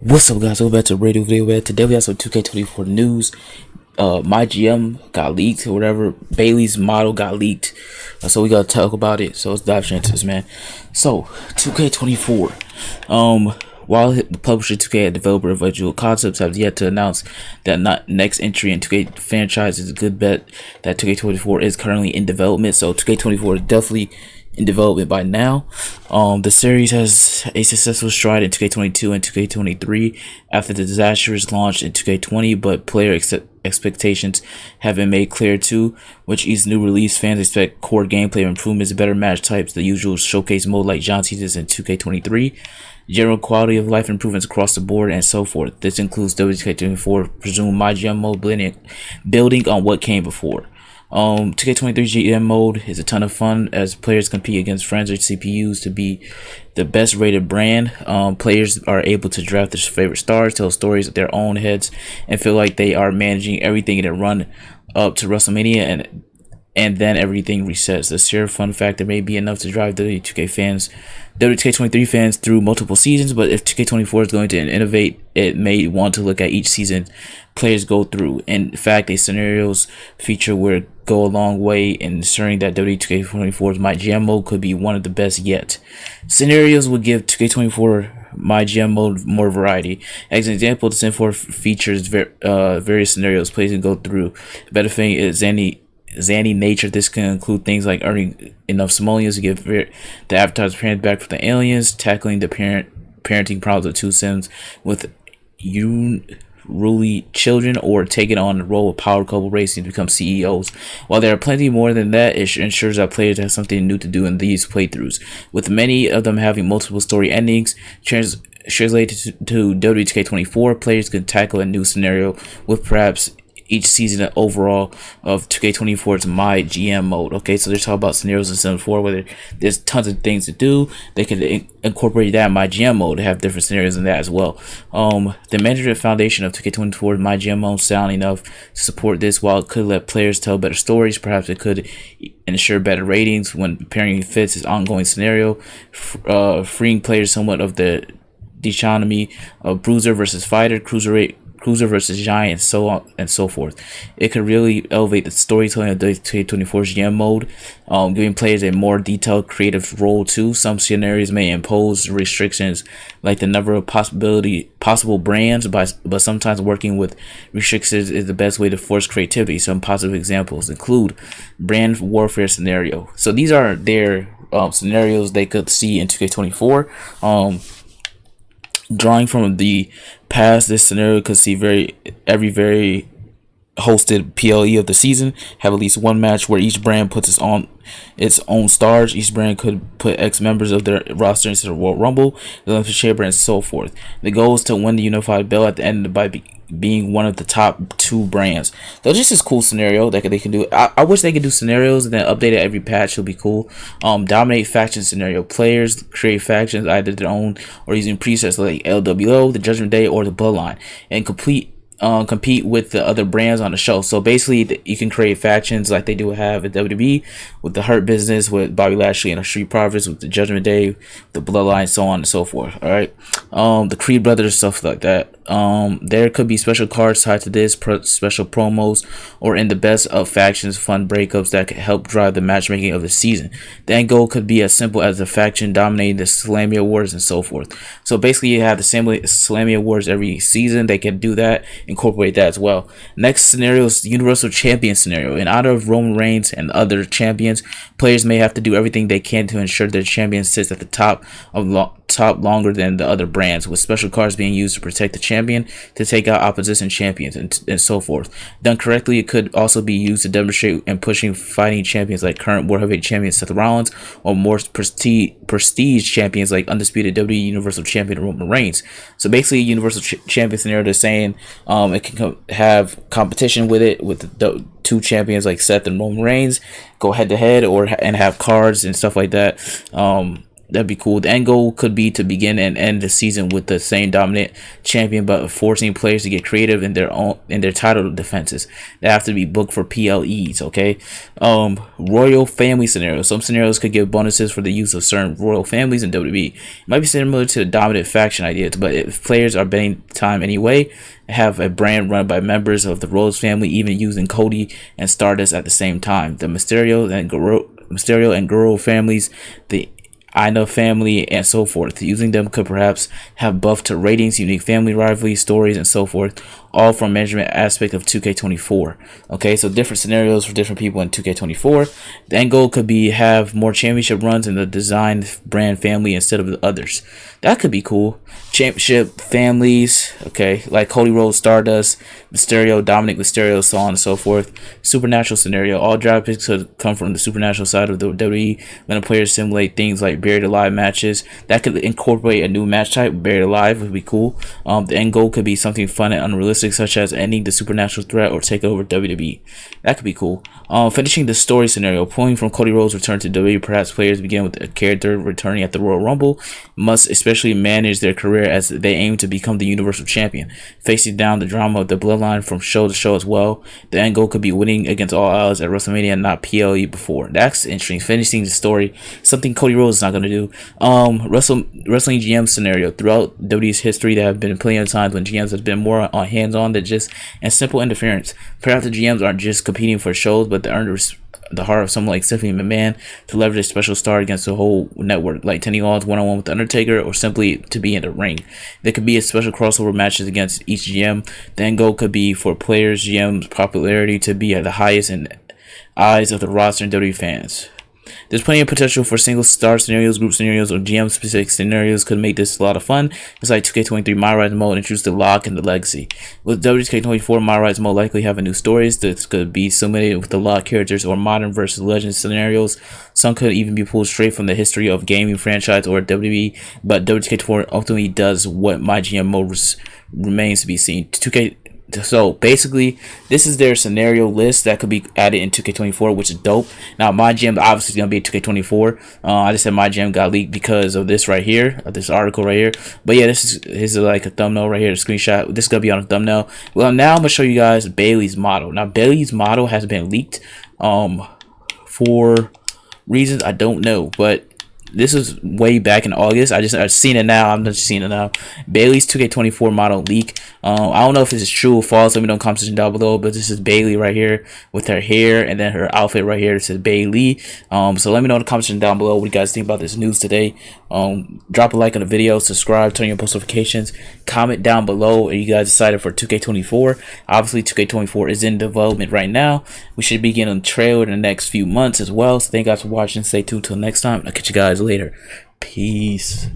What's up, guys? Welcome back to a radio video. Man. Today we have some 2K24 news. Mygm got leaked or whatever. Bayley's model got leaked. So we gotta talk about it. So let's dive straight into this, man. So 2K24. While the publisher 2K and developer Virtual Concepts have yet to announce that next entry in 2K franchise, is a good bet that 2K24 is currently in development. So 2K24 is definitely in development by now. The series has a successful stride in 2K22 and 2K23 after the disastrous launch in 2K20, but player expectations have been made clear too. Which each new release, fans expect core gameplay improvements, better match types, the usual showcase mode like John Cena's in 2K23, general quality of life improvements across the board, and so forth. This includes WK24 presumed Mygm mode building on what came before. 2K23 GM mode is a ton of fun as players compete against friends or CPUs to be the best rated brand. Players are able to draft their favorite stars, tell stories of their own heads, and feel like they are managing everything in a run up to WrestleMania, and then everything resets. The sheer fun factor may be enough to drive WK23 fans through multiple seasons, but if 2K24 is going to innovate, it may want to look at each season players go through. In fact, a scenarios feature would go a long way in ensuring that WK24's Mygm mode could be one of the best yet. Scenarios would give 2K24 Mygm mode more variety. As an example, the Sim 4 features various scenarios players can go through. The better thing is Zany nature. This can include things like earning enough simoleons to give the avatar's parents back from the aliens, tackling the parenting problems of two Sims with unruly children, or taking on the role of power couple racing to become CEOs. While there are plenty more than that, it ensures that players have something new to do in these playthroughs, with many of them having multiple story endings. Translated to WK24, players can tackle a new scenario with perhaps each season overall of 2K24's Mygm mode. Okay, so they're talking about scenarios in Sim 4 where there's tons of things to do. They can incorporate that in Mygm mode to have different scenarios in that as well. The management foundation of 2K24's Mygm mode sound enough to support this. While it could let players tell better stories, perhaps it could ensure better ratings when pairing fits its ongoing scenario, freeing players somewhat of the dichotomy of bruiser versus fighter, cruiser versus giant, and so on and so forth. It could really elevate the storytelling of the 2K24's GM mode, giving players a more detailed creative role too. Some scenarios may impose restrictions like the number of possible brands, but sometimes working with restrictions is the best way to force creativity. Some positive examples include brand warfare scenario. So these are their scenarios they could see in 2K24. Drawing from the past, this scenario could see every hosted PLE of the season have at least one match where each brand puts its own stars. Each brand could put X members of their roster into the Royal Rumble, the Olympic Chamber, and so forth. The goal is to win the unified belt at the end by being one of the top two brands. So just this cool scenario that they can do. I wish they could do scenarios and then update it every patch. It'll be cool. Dominate faction scenario. Players create factions, either their own or using presets like LWO, the Judgment Day, or the Bloodline, and compete with the other brands on the show. So basically, you can create factions like they do have at WWE with the Hurt Business, with Bobby Lashley and the Street Profits, with the Judgment Day, the Bloodline, so on and so forth. All right, the Creed Brothers, stuff like that. There could be special cards tied to this, special promos, or in the best of factions, fun breakups that could help drive the matchmaking of the season. The end goal could be as simple as the faction dominating the Slammy Awards and so forth. So basically, you have the Slammy Awards every season. They can do that, incorporate that as well. Next scenario is the Universal Champion scenario. In honor of Roman Reigns and other champions, players may have to do everything they can to ensure their champion sits at the top longer than the other brands, with special cards being used to protect the champion, to take out opposition champions, and so forth. Done correctly, it could also be used to demonstrate and pushing fighting champions like current World Heavyweight Champion Seth Rollins, or more prestige champions like undisputed WWE Universal Champion Roman Reigns. So basically, Universal Champion scenario, they're saying it can have competition with it, with the two champions like Seth and Roman Reigns go head to head, and have cards and stuff like that. That'd be cool. The end goal could be to begin and end the season with the same dominant champion, but forcing players to get creative in their title defenses. They have to be booked for PLEs. Okay. Royal family scenarios. Some scenarios could give bonuses for the use of certain royal families in WWE. It might be similar to the dominant faction ideas, but if players are betting time anyway, have a brand run by members of the Rhodes family, even using Cody and Stardust at the same time. The Mysterio and Guerrero families, the Ina family, and so forth. Using them could perhaps have buff to ratings, unique family rivalry stories, and so forth, all from management aspect of 2K24. Okay, so different scenarios for different people in 2K24. The end goal could be have more championship runs in the designed brand family instead of the others. That could be cool. Championship families, okay, like Cody Rhodes, Stardust, Mysterio, Dominic Mysterio, so on and so forth. Supernatural scenario. All draft picks could come from the supernatural side of the WWE, letting players simulate things like buried alive matches. That could incorporate a new match type. Buried alive would be cool. The end goal could be something fun and unrealistic, such as ending the supernatural threat or take over WWE. That could be cool. Finishing the story scenario. Pulling from Cody Rhodes' return to WWE, perhaps players begin with a character returning at the Royal Rumble, must especially manage their career as they aim to become the Universal Champion, facing down the drama of the bloodline from show to show as well. The end goal could be winning against all odds at WrestleMania, not PLE before. That's interesting. Finishing the story, something Cody Rhodes is not going to do. Wrestling GM scenario. Throughout WWE's history, there have been plenty of times when GMs have been more on hands-on than just and simple interference. Perhaps the GMs aren't just competing for shows, but they earn the heart of someone like Stephanie McMahon to leverage a special star against the whole network, like Tenny Hall's one-on-one with the Undertaker, or simply to be in the ring. There could be a special crossover matches against each GM. The end goal could be for players' GM's popularity to be at the highest in eyes of the roster and WWE fans. There's plenty of potential for single star scenarios, group scenarios, or GM specific scenarios. Could make this a lot of fun. It's like 2K23 My Rise mode introduced the lock and the legacy. With WK24 My Rise mode likely having new stories. This could be simulated with the lock characters or modern versus legend scenarios. Some could even be pulled straight from the history of gaming franchise or WWE, but WK24 ultimately does what Mygm mode remains to be seen. 2K. So basically, this is their scenario list that could be added in 2K24, which is dope. Now, Mygm obviously is gonna be in 2K24. I just said Mygm got leaked because of this right here, this article right here. But yeah, this is like a thumbnail right here, the screenshot. This is gonna be on a thumbnail. Well, now I'm gonna show you guys Bayley's model. Now, Bayley's model has been leaked, for reasons I don't know, but this is way back in August. I've seen it now. I'm just seeing it now. Bayley's 2K24 model leak. I don't know if this is true or false. Let me know in the comment section down below. But this is Bayley right here with her hair and then her outfit right here. It says Bayley. So let me know in the comment section down below what you guys think about this news today. Drop a like on the video, subscribe, turn on your post notifications, comment down below. Are you guys excited for 2K24? Obviously, 2K24 is in development right now. We should be getting a trailer in the next few months as well. So thank you guys for watching. Stay tuned till next time. I'll catch you guys later. Peace.